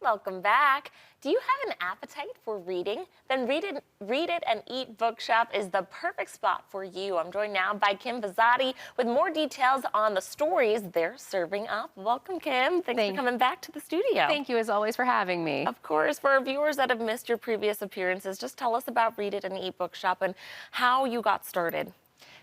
Welcome back. Do you have an appetite for reading? Then Read It and Eat Bookshop is the perfect spot for you. I'm joined now by Kim Vazati with more details on the stories they're serving up. Welcome, Kim. Thanks for coming back to the studio. Thank you, as always, for having me. Of course. For our viewers that have missed your previous appearances, just tell us about Read It and Eat Bookshop and how you got started.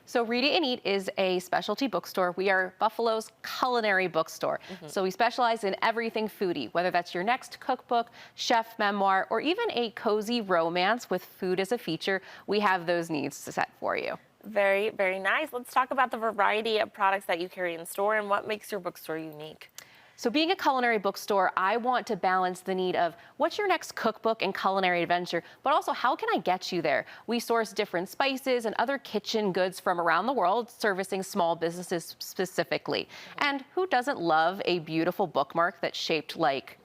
So Read It and Eat is a specialty bookstore. We are Buffalo's culinary bookstore. So we specialize in everything foodie, whether that's your next cookbook, chef memoir, or even a cozy romance with food as a feature. We have those needs set for you. Very, very nice. Let's talk about the variety of products that you carry in store and what makes your bookstore unique. So being a culinary bookstore, I want to balance the need of what's your next cookbook and culinary adventure, but also how can I get you there? We source different spices and other kitchen goods from around the world, servicing small businesses specifically. And who doesn't love a beautiful bookmark that's shaped like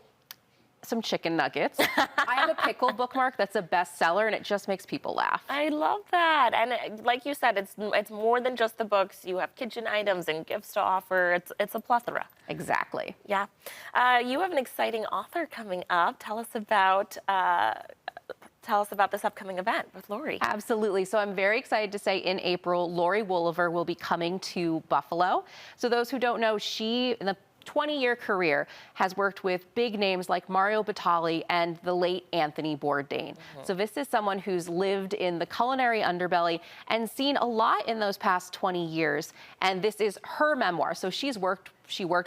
some chicken nuggets? I have a pickle bookmark that's a bestseller, and it just makes people laugh. I love that. And like you said, it's more than just the books. You have kitchen items and gifts to offer. It's a plethora. Exactly. Yeah. You have an exciting author coming up. Tell us about this upcoming event with Laurie. Absolutely. So I'm very excited to say in April, Laurie Woolever will be coming to Buffalo. So those who don't know, she, in the 20-year career, has worked with big names like Mario Batali and the late Anthony Bourdain. So this is someone who's lived in the culinary underbelly and seen a lot in those past 20 years. And this is her memoir. So she worked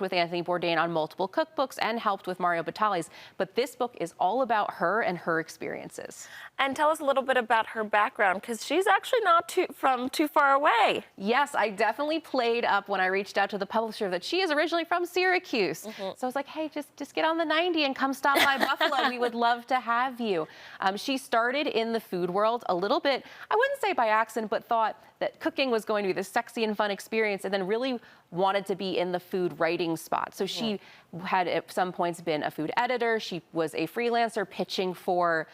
with Anthony Bourdain on multiple cookbooks and helped with Mario Batali's. But this book is all about her and her experiences. And tell us a little bit about her background, because she's actually not from too far away. Yes, I definitely played up when I reached out to the publisher that she is originally from Syracuse. So I was like, hey, just get on the 90 and come stop by Buffalo. We would love to have you. She started in the food world a little bit, I wouldn't say by accident, but thought that cooking was going to be this sexy and fun experience, and then really wanted to be in the food writing spot. So she had at some points been a food editor. She was a freelancer pitching for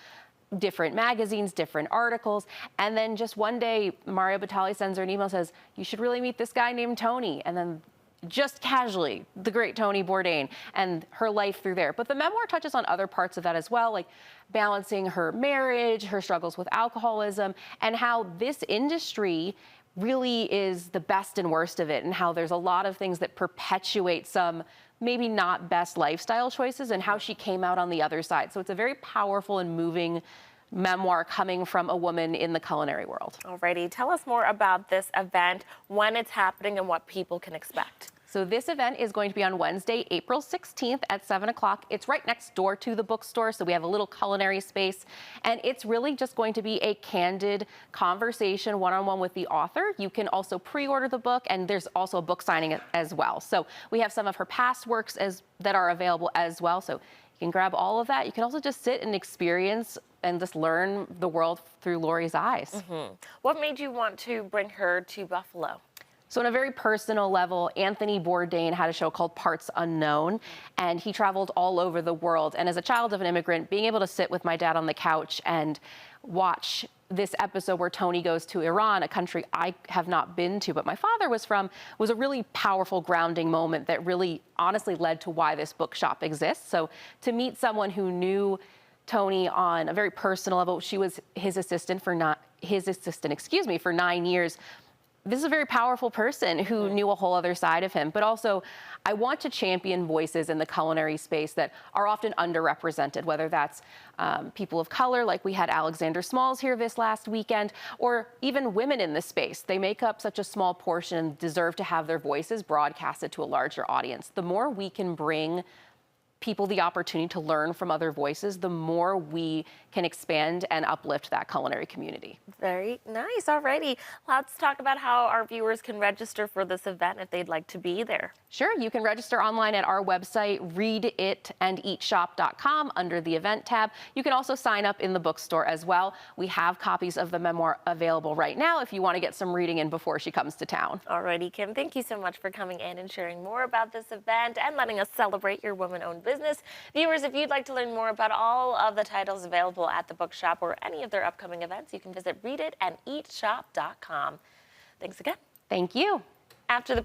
different magazines, different articles. And then just one day, Mario Batali sends her an email, says, you should really meet this guy named Tony. And then just casually, the great Tony Bourdain and her life through there. But the memoir touches on other parts of that as well, like balancing her marriage, her struggles with alcoholism, and how this industry really is the best and worst of it, and how there's a lot of things that perpetuate some maybe not best lifestyle choices, and how she came out on the other side. So it's a very powerful and moving memoir coming from a woman in the culinary world. Alrighty, tell us more about this event, when it's happening, and what people can expect. So this event is going to be on Wednesday, April 16th at 7 o'clock. It's right next door to the bookstore, so we have a little culinary space. And it's really just going to be a candid conversation one-on-one with the author. You can also pre-order the book, and there's also a book signing as well. So we have some of her past works that are available as well. So you can grab all of that. You can also just sit and experience and just learn the world through Laurie's eyes. What made you want to bring her to Buffalo? So on a very personal level, Anthony Bourdain had a show called Parts Unknown, and he traveled all over the world. And as a child of an immigrant, being able to sit with my dad on the couch and watch this episode where Tony goes to Iran, a country I have not been to, but my father was from, was a really powerful grounding moment that really honestly led to why this bookshop exists. So to meet someone who knew Tony on a very personal level, she was his assistant for 9 years. This is a very powerful person who knew a whole other side of him. But also, I want to champion voices in the culinary space that are often underrepresented, whether that's people of color, like we had Alexander Smalls here this last weekend, or even women in this space. They make up such a small portion and deserve to have their voices broadcasted to a larger audience. The more we can bring people the opportunity to learn from other voices, the more we can expand and uplift that culinary community. Very nice. Alrighty. Let's talk about how our viewers can register for this event if they'd like to be there. Sure. You can register online at our website, readitandeatshop.com, under the event tab. You can also sign up in the bookstore as well. We have copies of the memoir available right now if you want to get some reading in before she comes to town. Alrighty, Kim. Thank you so much for coming in and sharing more about this event and letting us celebrate your woman-owned business. Viewers, if you'd like to learn more about all of the titles available at the bookshop or any of their upcoming events, you can visit readitandeatshop.com. Thanks again. Thank you. After the break.